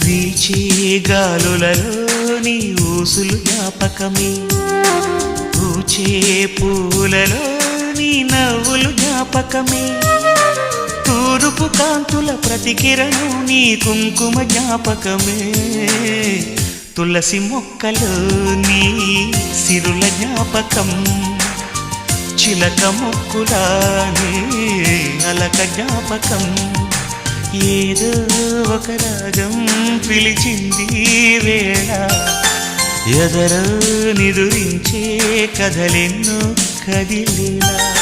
వీచే గాలులలో నీ ఊసులు జ్ఞాపకమే, పూచే పూలలో నీ నవ్వులు జ్ఞాపకమే, తూరుపు కాంతుల ప్రతికిరణం నీ కుంకుమ జ్ఞాపకమే, తులసి మొక్కలో నీ సిరుల జ్ఞాపకం, చిలక మొక్కులానే అలక జ్ఞాపకం, ఏదో ఒక రాగం పిలిచింది వేళ, ఎదరో నిదురించే కథలెన్నో కదిలేలా.